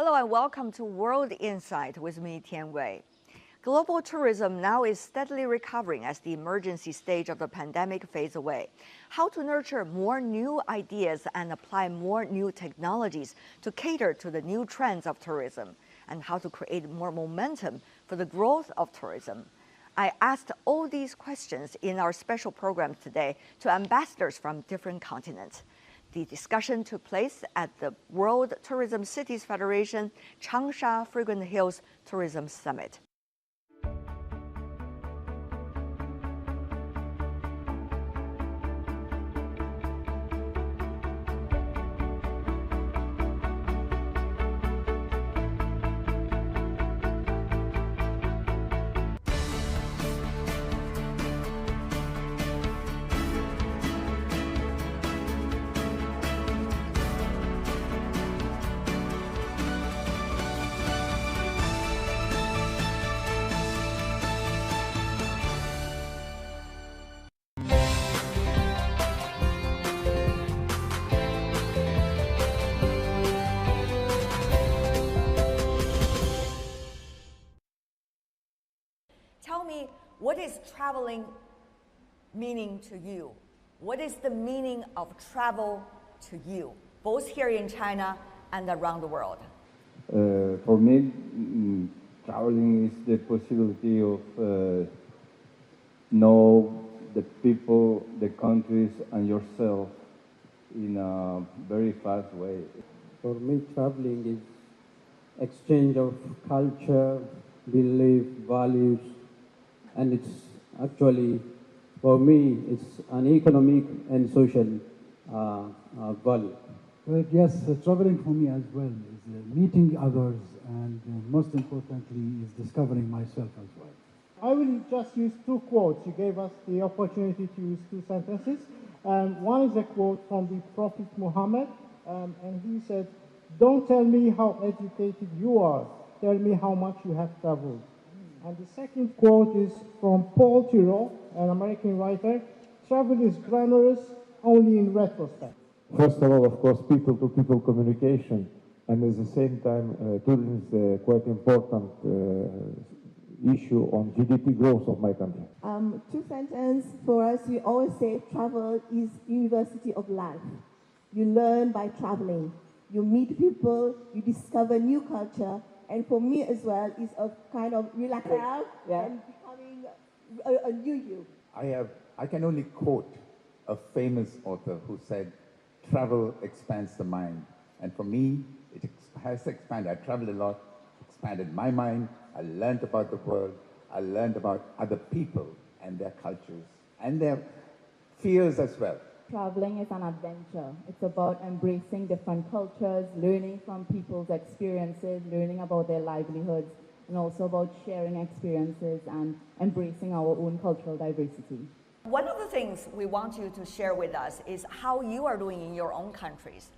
Hello and welcome to World Insight with me, Tian Wei. Global tourism now is steadily recovering as the emergency stage of the pandemic fades away. How to nurture more new ideas and apply more new technologies to cater to the new trends of tourism, and how to create more momentum for the growth of tourism. I asked all these questions in our special program today to ambassadors from different continents. The discussion took place at the World Tourism Cities Federation Changsha Fragrant Hills Tourism Summit. Tell me, what is traveling meaning to you? What is the meaning of travel to you, both here in China and around the world? For me, traveling is the possibility of know the people, the countries, and yourself in a very fast way. For me, traveling is exchange of culture, belief, values, and it's actually, for me, it's an economic and social value. Well, yes, traveling for me as well is meeting others, and most importantly is discovering myself as well. I will just use two quotes. You gave us the opportunity to use two sentences. One is a quote from the Prophet Muhammad, and he said, "Don't tell me how educated you are, tell me how much you have traveled." And the second quote is from Paul Tyrrell, an American writer, "Travel is glamorous only in retrospect." First of all, of course, people-to-people communication, and at the same time, tourism is a quite important issue on GDP growth of my country. Two sentences for us, we always say travel is university of life. You learn by traveling. You meet people, you discover new culture, and for me as well, is a kind of relaxing and becoming a new you. I can only quote a famous author who said, "Travel expands the mind." And for me, it has expanded. I traveled a lot, expanded my mind. I learned about the world. I learned about other people and their cultures and their fears as well. Traveling is an adventure. It's about embracing different cultures, learning from people's experiences, learning about their livelihoods, and also about sharing experiences and embracing our own cultural diversity. One of the things we want you to share with us is how you are doing in your own countries.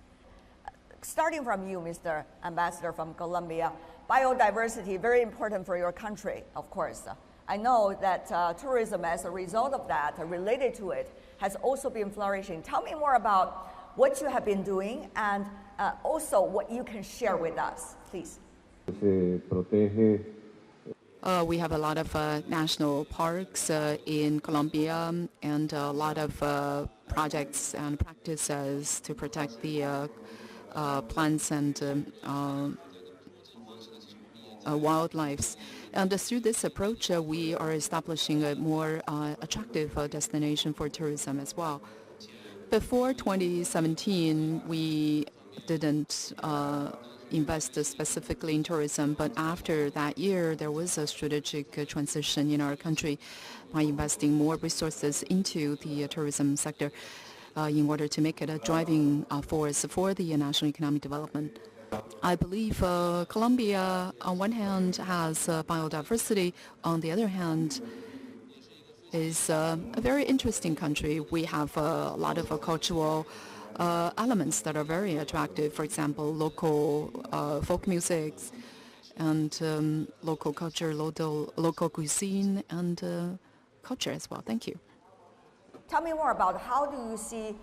Starting from you, Mr. Ambassador from Colombia, biodiversity, very important for your country, of course. I know that tourism, as a result of that, related to it, has also been flourishing. Tell me more about what you have been doing and also what you can share with us, please. We have a lot of national parks in Colombia and a lot of projects and practices to protect the plants and wildlife. And through this approach, we are establishing a more attractive destination for tourism as well. Before 2017, we didn't invest specifically in tourism, but after that year, there was a strategic transition in our country by investing more resources into the tourism sector in order to make it a driving force for the national economic development. I believe Colombia, on one hand, has biodiversity. On the other hand, is a very interesting country. We have a lot of cultural elements that are very attractive. For example, local folk music and local culture, local cuisine, and culture as well. Thank you. Tell me more about how do you see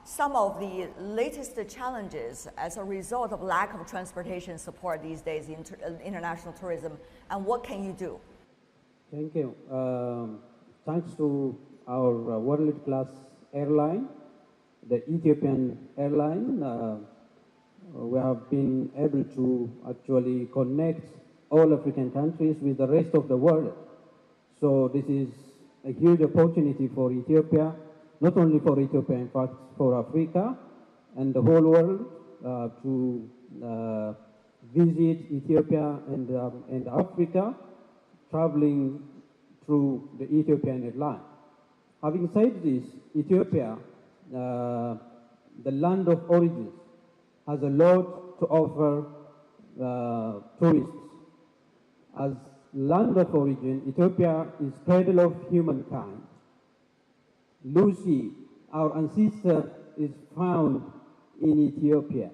some of the latest challenges as a result of lack of transportation support these days in international tourism, and what can you do? Thank you. Thanks to our world-class airline, the Ethiopian airline, we have been able to actually connect all African countries with the rest of the world. So this is a huge opportunity for Ethiopia, not only for Ethiopia, in fact, for Africa and the whole world to visit Ethiopia and Africa, traveling through the Ethiopian airline. Having said this, Ethiopia, the land of origins, has a lot to offer tourists. As land of origin, Ethiopia is cradle of humankind. Lucy, our ancestor, is found in Ethiopia.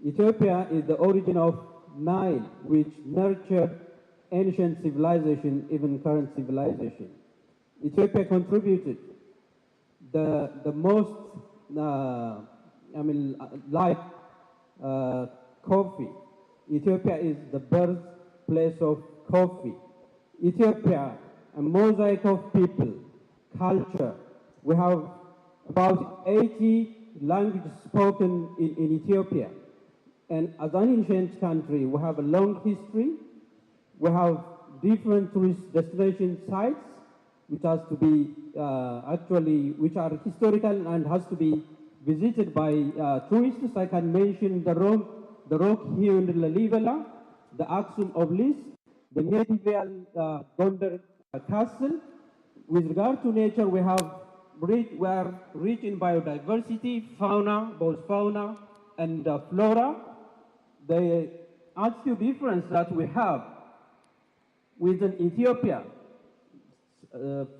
Ethiopia is the origin of Nile, which nurtured ancient civilization, even current civilization. Ethiopia contributed the most, like coffee. Ethiopia is the birthplace of coffee. Ethiopia, a mosaic of people, culture. We have about 80 languages spoken in Ethiopia. And as an ancient country, we have a long history. We have different tourist destination sites, which has to be which are historical and has to be visited by tourists. I can mention the rock here in Lalibela, the Aksum obelisk, the medieval Gondar castle. With regard to nature, we are rich in biodiversity, fauna, both fauna and flora. The altitude difference that we have within Ethiopia,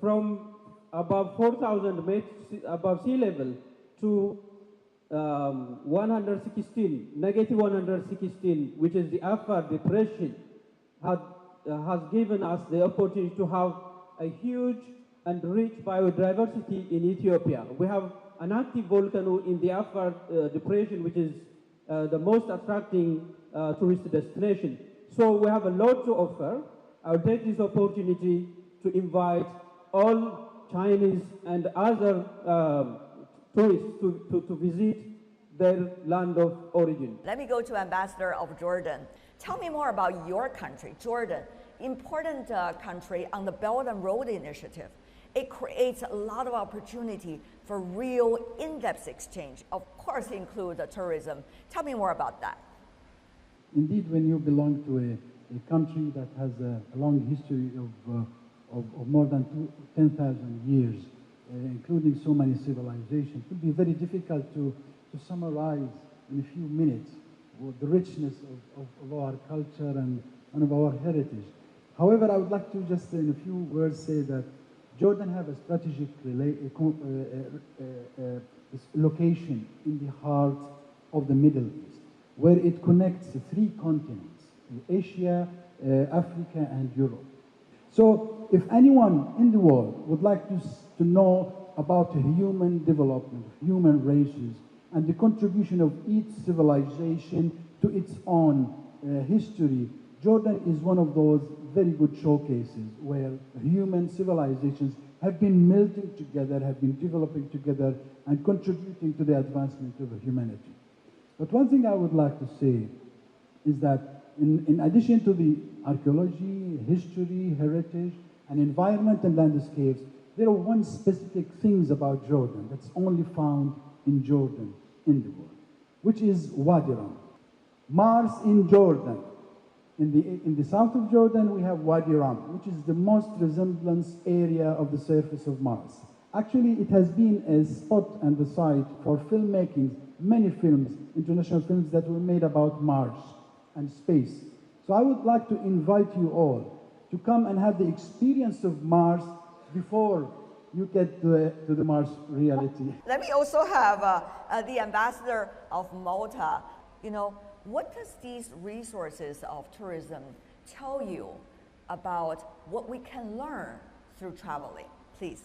from above 4,000 meters above sea level to 116, negative 116, which is the Afar depression, has given us the opportunity to have a huge and rich biodiversity in Ethiopia. We have an active volcano in the Afar depression, which is the most attracting tourist destination. So we have a lot to offer. I'll take this opportunity to invite all Chinese and other tourists to visit their land of origin. Let me go to Ambassador of Jordan. Tell me more about your country, Jordan, important country on the Belt and Road Initiative. It creates a lot of opportunity for real in-depth exchange, of course include tourism. Tell me more about that. Indeed, when you belong to a country that has a long history of more than 10,000 years, including so many civilizations, it would be very difficult to summarize in a few minutes the richness of our culture and of our heritage. However, I would like to just in a few words say that Jordan have a strategic location in the heart of the Middle East, where it connects three continents, Asia, Africa, and Europe. So if anyone in the world would like to know about human development, human races, and the contribution of each civilization to its own history, Jordan is one of those very good showcases where human civilizations have been melting together, have been developing together, and contributing to the advancement of humanity. But one thing I would like to say is that in addition to the archaeology, history, heritage, and environment and landscapes, there are one specific things about Jordan that's only found in Jordan in the world, which is Wadi Rum. Mars in Jordan. In the south of Jordan, we have Wadi Rum, which is the most resemblance area of the surface of Mars. Actually, it has been a spot and the site for filmmaking, many films, international films that were made about Mars and space. So I would like to invite you all to come and have the experience of Mars before you get to the Mars reality. Let me also have the ambassador of Malta. You know, what does these resources of tourism tell you about what we can learn through traveling? Please.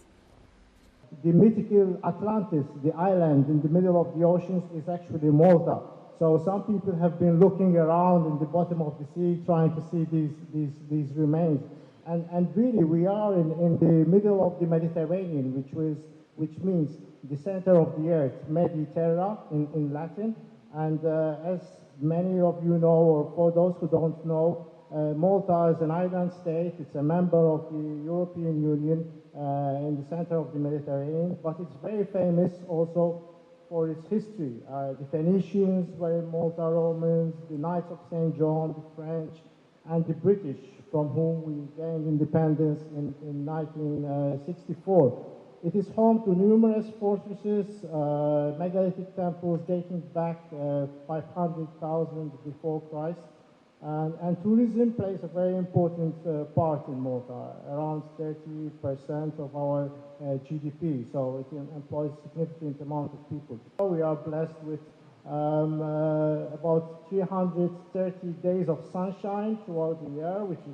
the mythical Atlantis, the island in the middle of the oceans, is actually Malta. So some people have been looking around in the bottom of the sea, trying to see these remains. And really, we are in the middle of the Mediterranean, which means the center of the earth, Mediterra in Latin. And as many of you know, or for those who don't know, Malta is an island state. It's a member of the European Union in the center of the Mediterranean, but it's very famous also for its history. The Phoenicians were Malta Romans, the Knights of St. John, the French, and the British, from whom we gained independence in 1964. It is home to numerous fortresses, megalithic temples dating back 500,000 before Christ. And tourism plays a very important part in Malta, around 30% of our GDP, so it employs a significant amount of people. We are blessed with about 330 days of sunshine throughout the year, which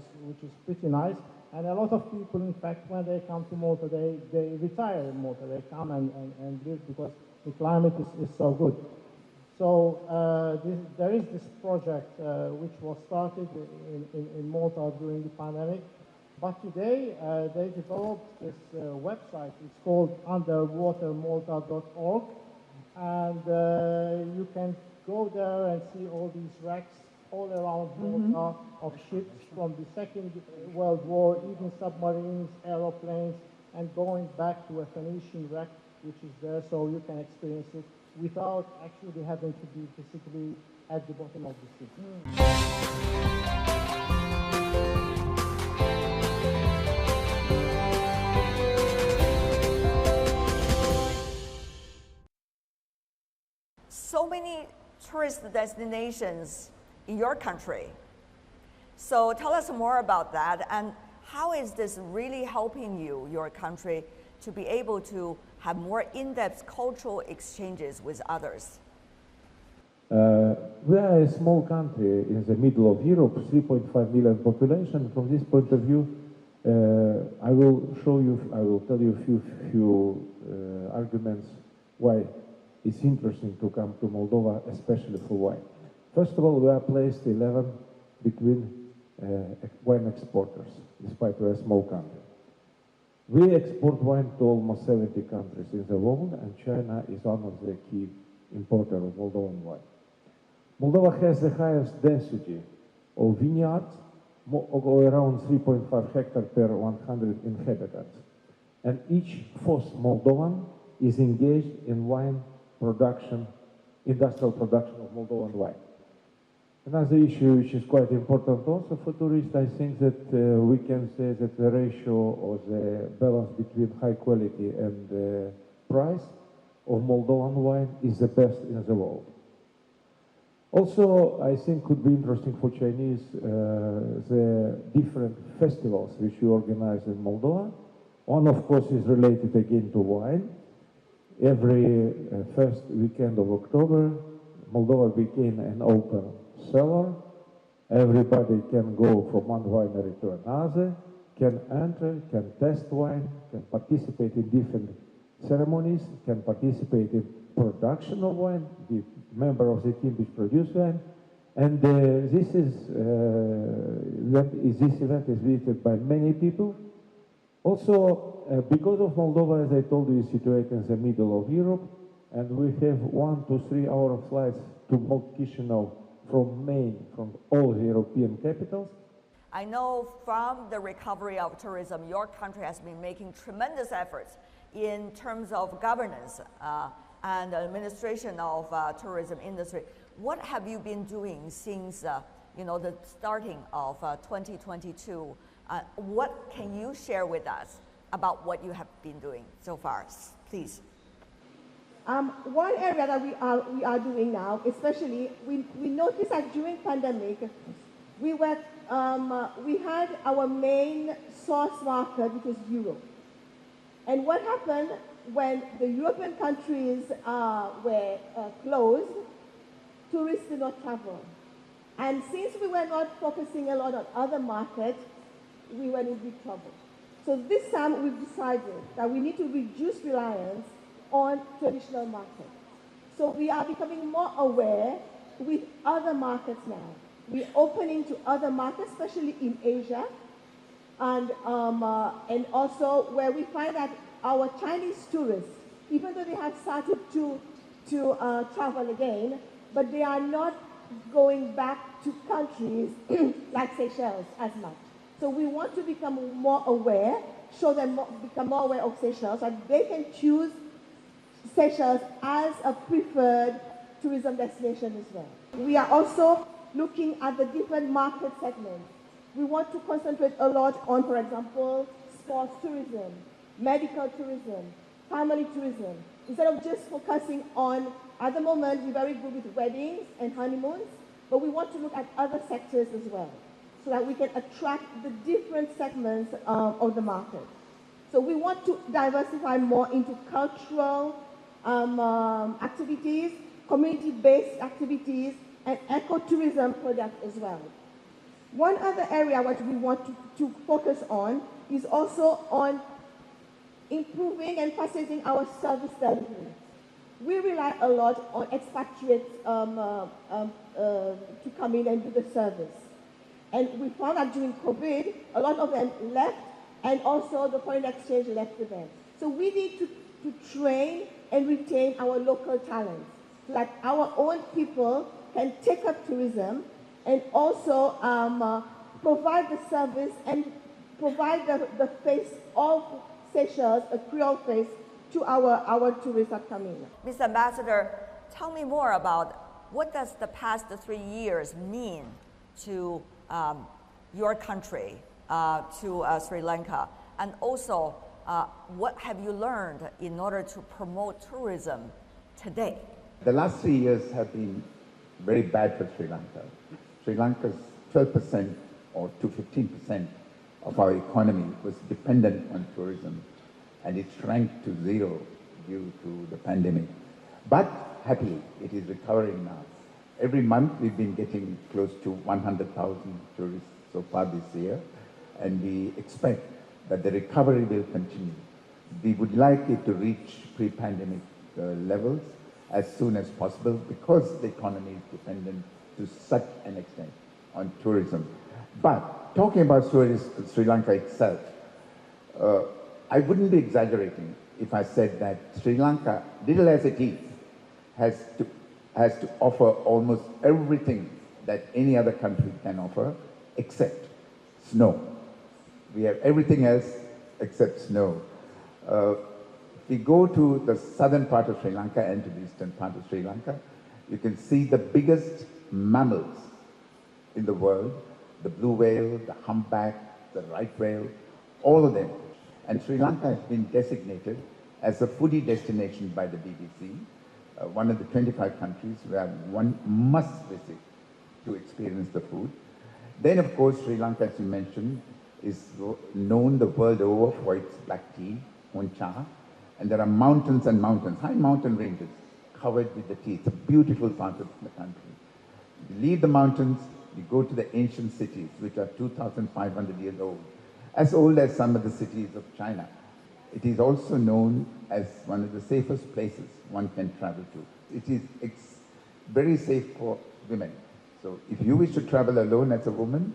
is pretty nice. And a lot of people, in fact, when they come to Malta, they retire in Malta. They come and live because the climate is so good. So there is this project which was started in Malta during the pandemic. But today they developed this website. It's called underwatermalta.org. And you can go there and see all these wrecks all around Malta of ships from the Second World War, even submarines, aeroplanes, and going back to a Phoenician wreck, which is there, so you can experience it without actually having to be physically at the bottom of the sea. So many tourist destinations in your country. So tell us more about that, and how is this really helping you, your country, to be able to have more in-depth cultural exchanges with others? We are a small country in the middle of Europe, 3.5 million population. From this point of view, I will tell you a few arguments why it's interesting to come to Moldova, especially for wine. First of all, we are placed 11 between wine exporters, despite we're a small country. We export wine to almost 70 countries in the world, and China is one of the key importers of Moldovan wine. Moldova has the highest density of vineyards, around 3.5 hectares per 100 inhabitants. And each fourth Moldovan is engaged in wine production, industrial production of Moldovan wine. Another issue which is quite important also for tourists, I think that we can say that the ratio or the balance between high quality and price of Moldovan wine is the best in the world. Also, I think could be interesting for Chinese the different festivals which we organize in Moldova. One, of course, is related again to wine. Every first weekend of October, Moldova became an open cellar. Everybody can go from one winery to another, can enter, can test wine, can participate in different ceremonies, can participate in production of wine, be member of the team which produce wine. And this event is visited by many people. Also, because of Moldova, as I told you, is situated in the middle of Europe, and we have 1 to 3 hour flights to Chisinau from Maine, from all the European capitals. I know from the recovery of tourism, your country has been making tremendous efforts in terms of governance and administration of tourism industry. What have you been doing since the starting of 2022? What can you share with us about what you have been doing so far, please? One area that we are doing now, especially, we noticed that during pandemic, we had our main source market, which was Europe. And what happened when the European countries were closed, tourists did not travel. And since we were not focusing a lot on other markets, we were in big trouble. So this time we've decided that we need to reduce reliance on traditional markets. So we are becoming more aware with other markets now. We're opening to other markets, especially in Asia, and also where we find that our Chinese tourists, even though they have started to travel again, but they are not going back to countries like Seychelles as much. So we want to become more aware, show them become more aware of Seychelles, and they can choose Seychelles as a preferred tourism destination as well. We are also looking at the different market segments. We want to concentrate a lot on, for example, sports tourism, medical tourism, family tourism, instead of just focusing on, at the moment, we're very good with weddings and honeymoons, but we want to look at other sectors as well, so that we can attract the different segments of the market. So we want to diversify more into cultural activities, community-based activities, and ecotourism products as well. One other area which we want to focus on is also on improving and facilitating our service delivery. We rely a lot on expatriates to come in and do the service. And we found that during COVID, a lot of them left, and also the foreign exchange left with them. So we need to train and retain our local talents, so that our own people can take up tourism and also provide the service and provide the face of Seychelles, a Creole face, to our tourists that come in. Mr. Ambassador, tell me more about what does the past 3 years mean to your country, to Sri Lanka, and also what have you learned in order to promote tourism today? The last 3 years have been very bad for Sri Lanka. Sri Lanka's 12% or to 15% of our economy was dependent on tourism, and it shrank to zero due to the pandemic. But happily, it is recovering now. Every month we've been getting close to 100,000 tourists so far this year, and we expect that the recovery will continue. We would like it to reach pre-pandemic levels as soon as possible, because the economy is dependent to such an extent on tourism. But talking about Sri Lanka itself, I wouldn't be exaggerating if I said that Sri Lanka, little as it is, has to offer almost everything that any other country can offer, except snow. We have everything else except snow. If we go to the southern part of Sri Lanka and to the eastern part of Sri Lanka, you can see the biggest mammals in the world, the blue whale, the humpback, the right whale, all of them. And Sri Lanka has been designated as a foodie destination by the BBC, one of the 25 countries where one must visit to experience the food. Then, of course, Sri Lanka, as you mentioned, is known the world over for its black tea, honcha, and there are mountains and mountains, high mountain ranges covered with the tea. It's a beautiful part of the country. You leave the mountains, you go to the ancient cities, which are 2,500 years old as some of the cities of China. It is also known as one of the safest places one can travel to. It's very safe for women. So if you wish to travel alone as a woman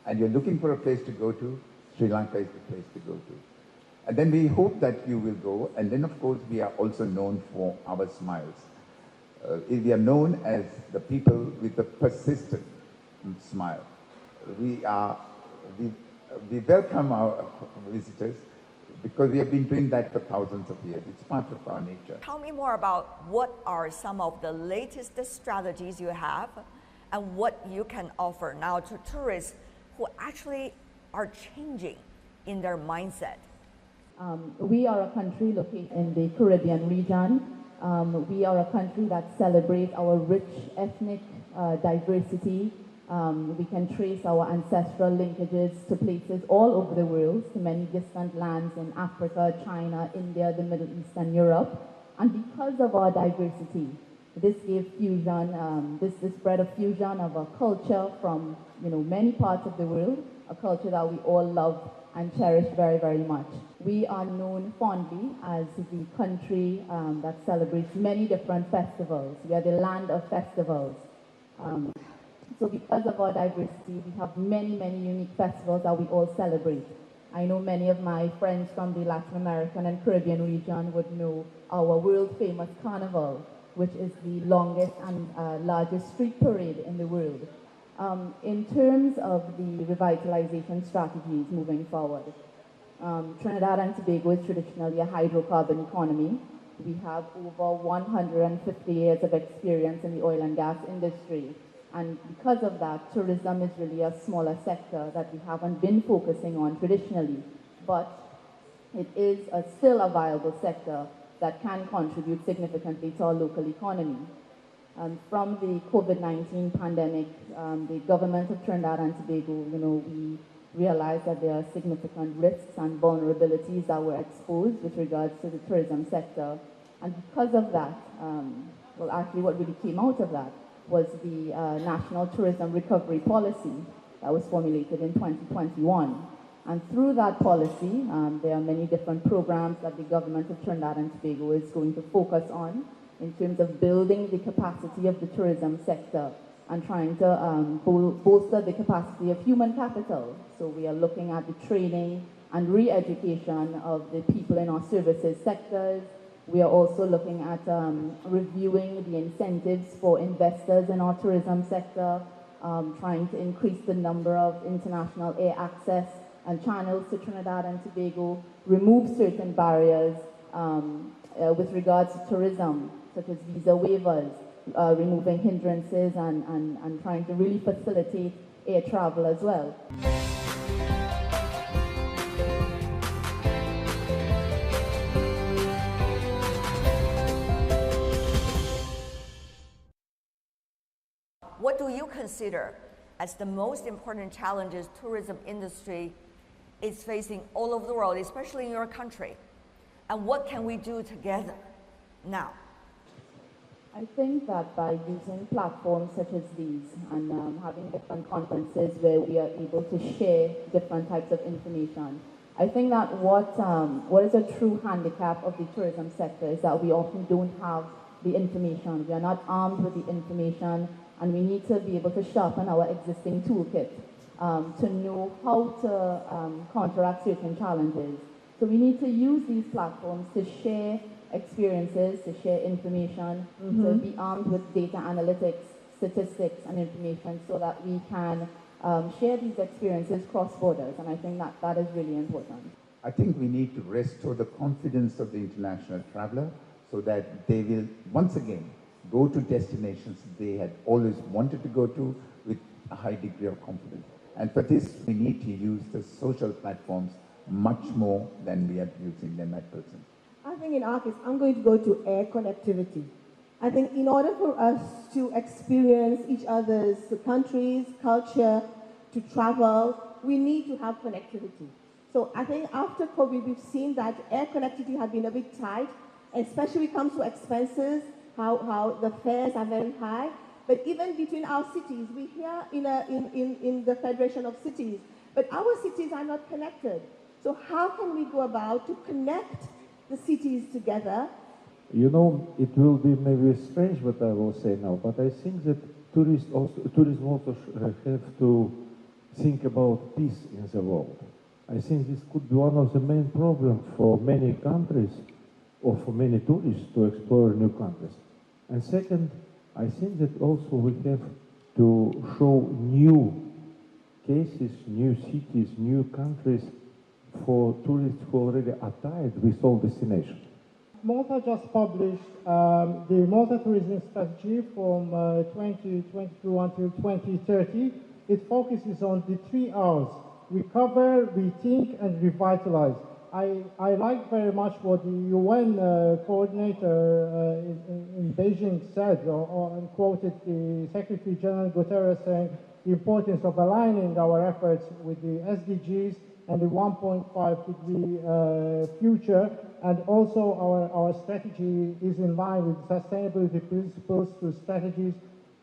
and you're looking for a place to go to, Sri Lanka is the place to go to. And then we hope that you will go. And then, of course, we are also known for our smiles. We are known as the people with the persistent smile. We welcome our visitors because we have been doing that for thousands of years. It's part of our nature. Tell me more about what are some of the latest strategies you have and what you can offer now to tourists who actually are changing in their mindset. We are a country located in the Caribbean region. We are a country that celebrates our rich ethnic diversity. We can trace our ancestral linkages to places all over the world, to many distant lands in Africa, China, India, the Middle East, and Europe. And because of our diversity, this gave fusion, this spread of fusion of a culture from many parts of the world, a culture that we all love and cherished very, very much. We are known fondly as the country that celebrates many different festivals. We are the land of festivals. So because of our diversity, we have many, many unique festivals that we all celebrate. I know many of my friends from the Latin American and Caribbean region would know our world-famous Carnival, which is the longest and largest street parade in the world. In terms of the revitalization strategies moving forward, Trinidad and Tobago is traditionally a hydrocarbon economy. We have over 150 years of experience in the oil and gas industry. And because of that, tourism is really a smaller sector that we haven't been focusing on traditionally. But it is still a viable sector that can contribute significantly to our local economy. From the COVID-19 pandemic, the government of Trinidad and Tobago, we realized that there are significant risks and vulnerabilities that were exposed with regards to the tourism sector. And because of that, well, actually what really came out of that was the National Tourism Recovery Policy that was formulated in 2021. And through that policy, there are many different programs that the government of Trinidad and Tobago is going to focus on in terms of building the capacity of the tourism sector and trying to bolster the capacity of human capital. So we are looking at the training and re-education of the people in our services sectors. We are also looking at reviewing the incentives for investors in our tourism sector, trying to increase the number of international air access and channels to Trinidad and Tobago, remove certain barriers with regards to tourism, such as visa waivers, removing hindrances and trying to really facilitate air travel as well. What do you consider as the most important challenges tourism industry is facing all over the world, especially in your country? And what can we do together now? I think that by using platforms such as these and having different conferences where we are able to share different types of information, I think that what is a true handicap of the tourism sector is that we often don't have the information. We are not armed with the information, and we need to be able to sharpen our existing toolkit to know how to counteract certain challenges. So we need to use these platforms to share experiences, to share information, to be armed with data analytics, statistics, and information so that we can share these experiences cross borders. And I think that that is really important. I think we need to restore the confidence of the international traveler so that they will once again go to destinations they had always wanted to go to with a high degree of confidence. And for this, we need to use the social platforms much more than we are using them at present. I think in our case, I'm going to go to air connectivity. I think in order for us to experience each other's countries, culture, to travel, we need to have connectivity. So I think after COVID, we've seen that air connectivity has been a bit tight, especially when it comes to expenses, how the fares are very high. But even between our cities, we hear in the Federation of Cities, but our cities are not connected. So how can we go about to connect the cities together? You know, it will be maybe strange what I will say now, but I think that tourism also have to think about peace in the world. I think this could be one of the main problems for many countries or for many tourists to explore new countries. And second, I think that also we have to show new cases, new cities, new countries for tourists who already are tired with all destinations. Malta just published the Malta Tourism Strategy from 2022 until 2030. It focuses on the 3 R's: recover, rethink, and revitalize. I like very much what the UN coordinator in Beijing said, and quoted the Secretary General Guterres saying the importance of aligning our efforts with the SDGs and the 1.5 degree future, and also our strategy is in line with sustainability principles through strategies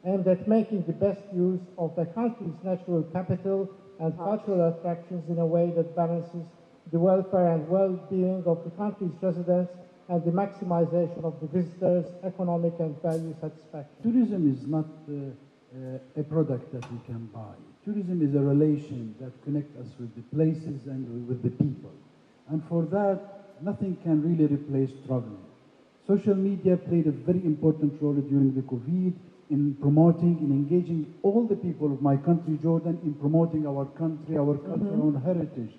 aimed at making the best use of the country's natural capital and cultural attractions in a way that balances the welfare and well-being of the country's residents and the maximization of the visitors' economic and value satisfaction. Tourism is not a product that we can buy. Tourism is a relation that connects us with the places and with the people. And for that, nothing can really replace traveling. Social media played a very important role during the COVID in promoting and engaging all the people of my country, Jordan, in promoting our country, our cultural heritage.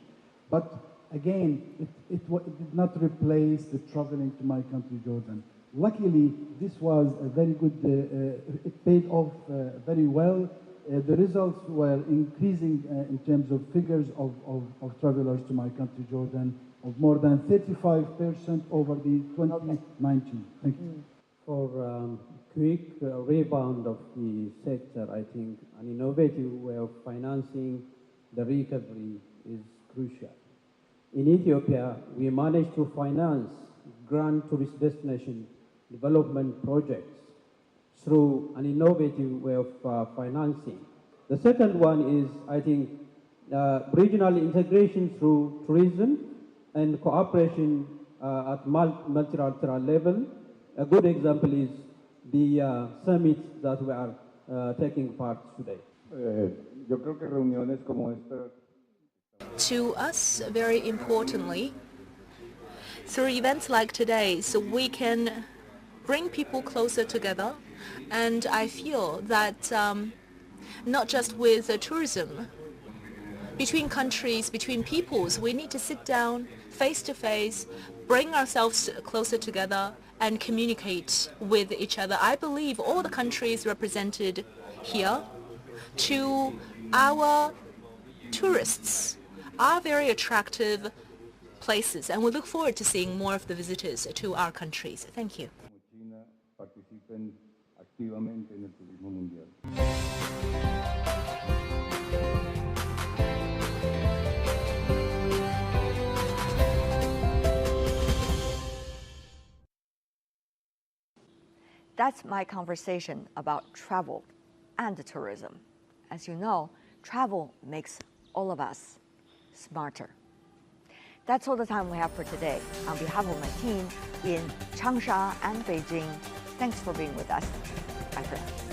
But again, it did not replace the traveling to my country, Jordan. Luckily, this was a very good, it paid off very well. The results were increasing in terms of figures of travelers to my country, Jordan, of more than 35% over the 2019. Thank you. For quick rebound of the sector, I think an innovative way of financing the recovery is crucial. In Ethiopia, we managed to finance grand tourist destination development projects through an innovative way of financing. The second one is, I think, regional integration through tourism and cooperation at multilateral level. A good example is the summit that we are taking part today. Yo creo que reuniones como esta. To us, very importantly, through events like today, so we can bring people closer together. And I feel that not just with tourism, between countries, between peoples, we need to sit down face to face, bring ourselves closer together and communicate with each other. I believe all the countries represented here, to our tourists, are very attractive places, and we look forward to seeing more of the visitors to our countries. Thank you. Participen activamente en el turismo mundial. That's my conversation about travel and tourism. As you know, travel makes all of us smarter. That's all the time we have for today. On behalf of my team in Changsha and Beijing, thanks for being with us. Bye for now.